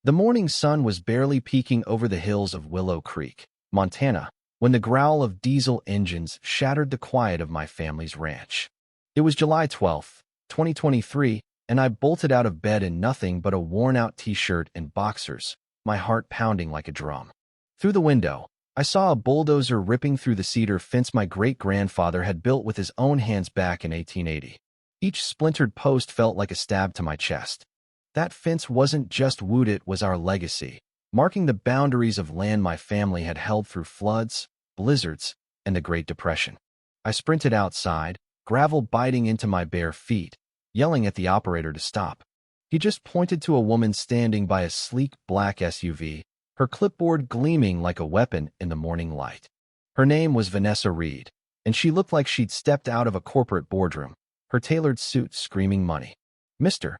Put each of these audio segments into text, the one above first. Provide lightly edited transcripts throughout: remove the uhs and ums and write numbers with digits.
The morning sun was barely peeking over the hills of Willow Creek, Montana, when the growl of diesel engines shattered the quiet of my family's ranch. It was July 12th, 2023, and I bolted out of bed in nothing but a worn-out t-shirt and boxers, my heart pounding like a drum. Through the window, I saw a bulldozer ripping through the cedar fence my great-grandfather had built with his own hands back in 1880. Each splintered post felt like a stab to my chest. That fence wasn't just wood, it was our legacy, marking the boundaries of land my family had held through floods, blizzards, and the Great Depression. I sprinted outside, gravel biting into my bare feet, yelling at the operator to stop. He just pointed to a woman standing by a sleek black SUV, her clipboard gleaming like a weapon in the morning light. Her name was Vanessa Reed, and she looked like she'd stepped out of a corporate boardroom, her tailored suit screaming money. "Mr.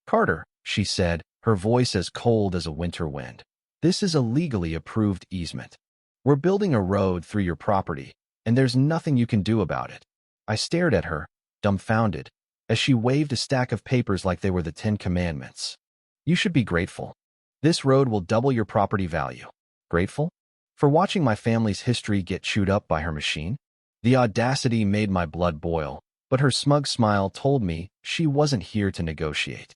Carter," she said, her voice as cold as a winter wind. "This is a legally approved easement. We're building a road through your property, and there's nothing you can do about it." I stared at her, dumbfounded, as she waved a stack of papers like they were the 10 Commandments. "You should be grateful. This road will double your property value." Grateful? For watching my family's history get chewed up by her machine? The audacity made my blood boil, but her smug smile told me she wasn't here to negotiate.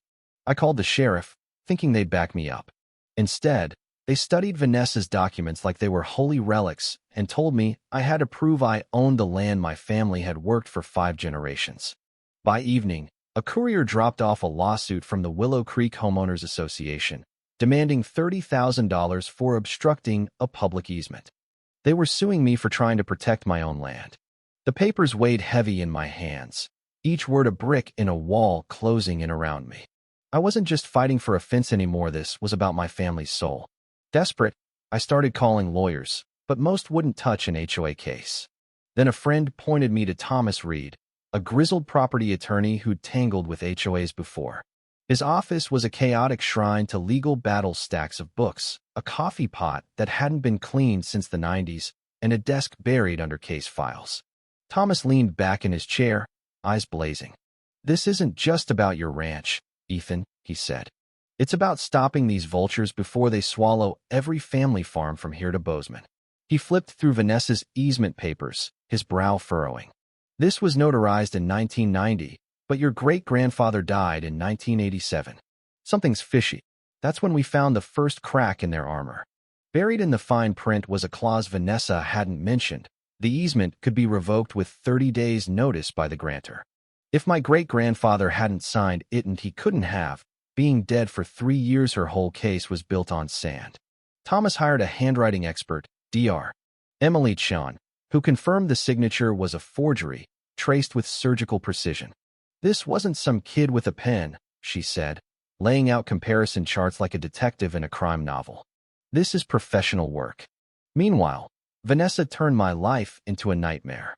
I called the sheriff, thinking they'd back me up. Instead, they studied Vanessa's documents like they were holy relics and told me I had to prove I owned the land my family had worked for 5 generations. By evening, a courier dropped off a lawsuit from the Willow Creek Homeowners Association, demanding $30,000 for obstructing a public easement. They were suing me for trying to protect my own land. The papers weighed heavy in my hands, each word a brick in a wall closing in around me. I wasn't just fighting for a fence anymore, this was about my family's soul. Desperate, I started calling lawyers, but most wouldn't touch an HOA case. Then a friend pointed me to Thomas Reed, a grizzled property attorney who'd tangled with HOAs before. His office was a chaotic shrine to legal battle, stacks of books, a coffee pot that hadn't been cleaned since the 90s, and a desk buried under case files. Thomas leaned back in his chair, eyes blazing. "This isn't just about your ranch, Ethan," he said. "It's about stopping these vultures before they swallow every family farm from here to Bozeman." He flipped through Vanessa's easement papers, his brow furrowing. "This was notarized in 1990, but your great-grandfather died in 1987. Something's fishy. That's when we found the first crack in their armor." Buried in the fine print was a clause Vanessa hadn't mentioned. The easement could be revoked with 30 days' notice by the grantor. If my great-grandfather hadn't signed it, and he couldn't have, being dead for 3 years, her whole case was built on sand. Thomas hired a handwriting expert, Dr. Emily Chon, who confirmed the signature was a forgery, traced with surgical precision. "This wasn't some kid with a pen," she said, laying out comparison charts like a detective in a crime novel. "This is professional work." Meanwhile, Vanessa turned my life into a nightmare.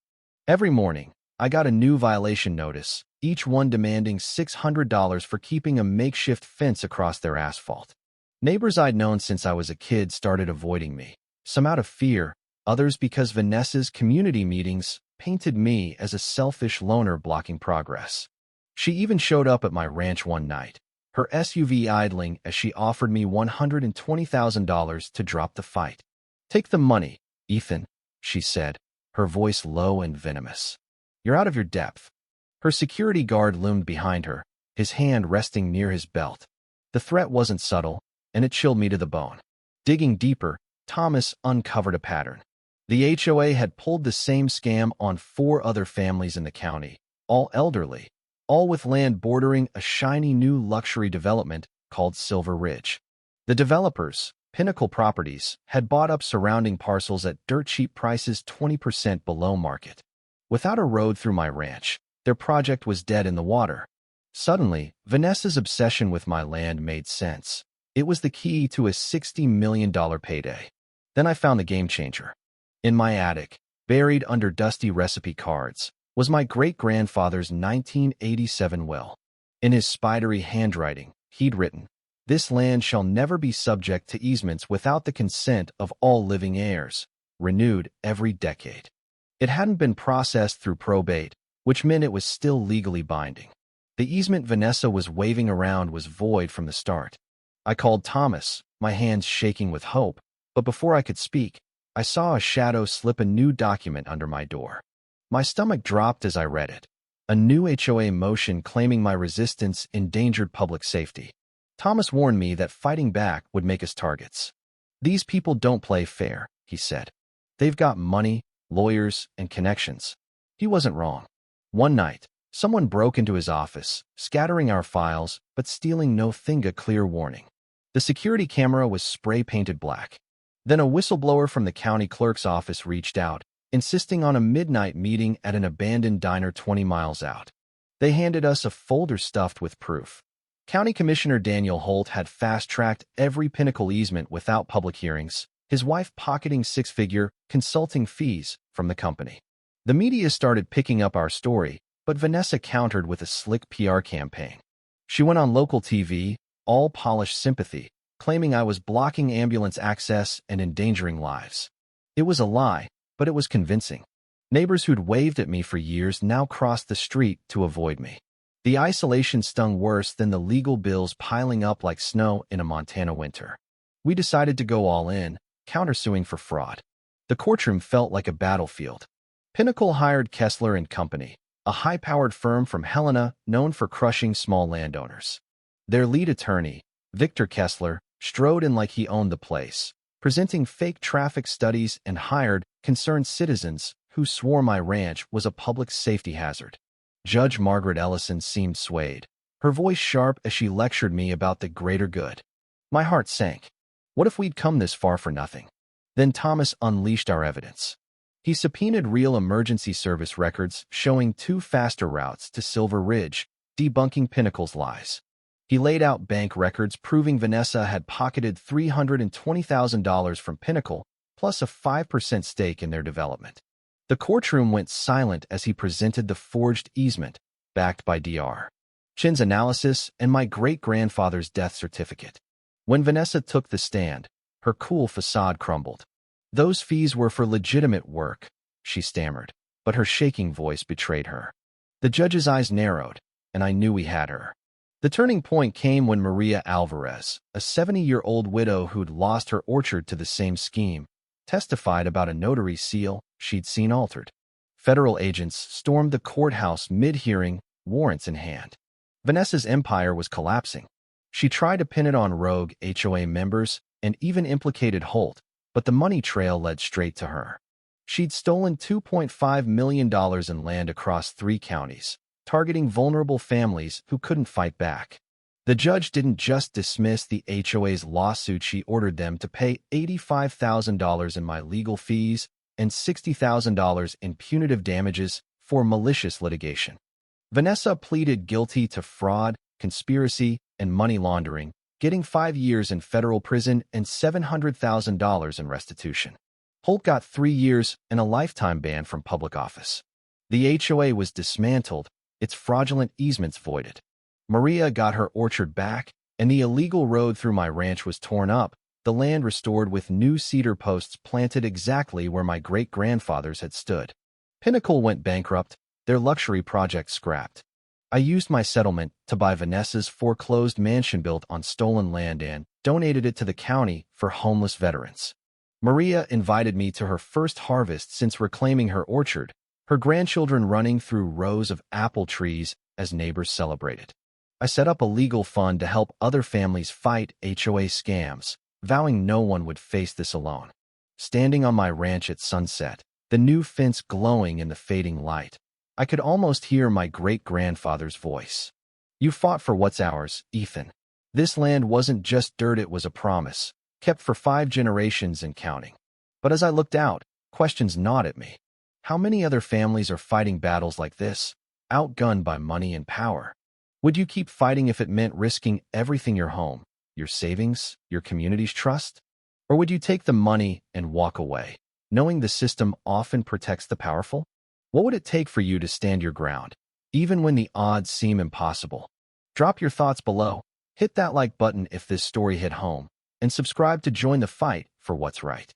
Every morning, I got a new violation notice, each one demanding $600 for keeping a makeshift fence across their asphalt. Neighbors I'd known since I was a kid started avoiding me, some out of fear, others because Vanessa's community meetings painted me as a selfish loner blocking progress. She even showed up at my ranch one night, her SUV idling as she offered me $120,000 to drop the fight. "Take the money, Ethan," she said, her voice low and venomous. "You're out of your depth." Her security guard loomed behind her, his hand resting near his belt. The threat wasn't subtle, and it chilled me to the bone. Digging deeper, Thomas uncovered a pattern. The HOA had pulled the same scam on 4 other families in the county, all elderly, all with land bordering a shiny new luxury development called Silver Ridge. The developers, Pinnacle Properties, had bought up surrounding parcels at dirt-cheap prices 20% below market. Without a road through my ranch, their project was dead in the water. Suddenly, Vanessa's obsession with my land made sense. It was the key to a $60 million payday. Then I found the game changer. In my attic, buried under dusty recipe cards, was my great-grandfather's 1987 will. In his spidery handwriting, he'd written, "This land shall never be subject to easements without the consent of all living heirs, renewed every decade." It hadn't been processed through probate, which meant it was still legally binding. The easement Vanessa was waving around was void from the start. I called Thomas, my hands shaking with hope, but before I could speak, I saw a shadow slip a new document under my door. My stomach dropped as I read it. A new HOA motion claiming my resistance endangered public safety. Thomas warned me that fighting back would make us targets. These people don't play fair, he said. They've got money, lawyers, and connections. He wasn't wrong. One night, someone broke into his office, scattering our files, but stealing no thinga clear warning. The security camera was spray-painted black. Then a whistleblower from the county clerk's office reached out, insisting on a midnight meeting at an abandoned diner 20 miles out. They handed us a folder stuffed with proof. County Commissioner Daniel Holt had fast-tracked every Pinnacle easement without public hearings, his wife pocketing six-figure consulting fees from the company. The media started picking up our story, but Vanessa countered with a slick PR campaign. She went on local TV, all polished sympathy, claiming I was blocking ambulance access and endangering lives. It was a lie, but it was convincing. Neighbors who'd waved at me for years now crossed the street to avoid me. The isolation stung worse than the legal bills piling up like snow in a Montana winter. We decided to go all in, countersuing for fraud. The courtroom felt like a battlefield. Pinnacle hired Kessler and Company, a high-powered firm from Helena known for crushing small landowners. Their lead attorney, Victor Kessler, strode in like he owned the place, presenting fake traffic studies and hired concerned citizens who swore my ranch was a public safety hazard. Judge Margaret Ellison seemed swayed, her voice sharp as she lectured me about the greater good. My heart sank. What if we'd come this far for nothing? Then Thomas unleashed our evidence. He subpoenaed real emergency service records showing 2 faster routes to Silver Ridge, debunking Pinnacle's lies. He laid out bank records proving Vanessa had pocketed $320,000 from Pinnacle, plus a 5% stake in their development. The courtroom went silent as he presented the forged easement, backed by Dr. Chin's analysis and my great-grandfather's death certificate. When Vanessa took the stand, her cool facade crumbled. Those fees were for legitimate work, she stammered, but her shaking voice betrayed her. The judge's eyes narrowed, and I knew we had her. The turning point came when Maria Alvarez, a 70-year-old widow who'd lost her orchard to the same scheme, testified about a notary seal she'd seen altered. Federal agents stormed the courthouse mid-hearing, warrants in hand. Vanessa's empire was collapsing. She tried to pin it on rogue HOA members and even implicated Holt, but the money trail led straight to her. She'd stolen $2.5 million in land across 3 counties, targeting vulnerable families who couldn't fight back. The judge didn't just dismiss the HOA's lawsuit, she ordered them to pay $85,000 in my legal fees and $60,000 in punitive damages for malicious litigation. Vanessa pleaded guilty to fraud, conspiracy, and money laundering, getting 5 years in federal prison and $700,000 in restitution. Holt got 3 years and a lifetime ban from public office. The HOA was dismantled, its fraudulent easements voided. Maria got her orchard back, and the illegal road through my ranch was torn up, the land restored with new cedar posts planted exactly where my great-grandfathers had stood. Pinnacle went bankrupt, their luxury project scrapped. I used my settlement to buy Vanessa's foreclosed mansion built on stolen land and donated it to the county for homeless veterans. Maria invited me to her first harvest since reclaiming her orchard, her grandchildren running through rows of apple trees as neighbors celebrated. I set up a legal fund to help other families fight HOA scams, vowing no one would face this alone. Standing on my ranch at sunset, the new fence glowing in the fading light, I could almost hear my great-grandfather's voice. You fought for what's ours, Ethan. This land wasn't just dirt, it was a promise, kept for 5 generations and counting. But as I looked out, questions gnawed at me. How many other families are fighting battles like this, outgunned by money and power? Would you keep fighting if it meant risking everything, your home, your savings, your community's trust? Or would you take the money and walk away, knowing the system often protects the powerful? What would it take for you to stand your ground, even when the odds seem impossible? Drop your thoughts below, hit that like button if this story hit home, and subscribe to join the fight for what's right.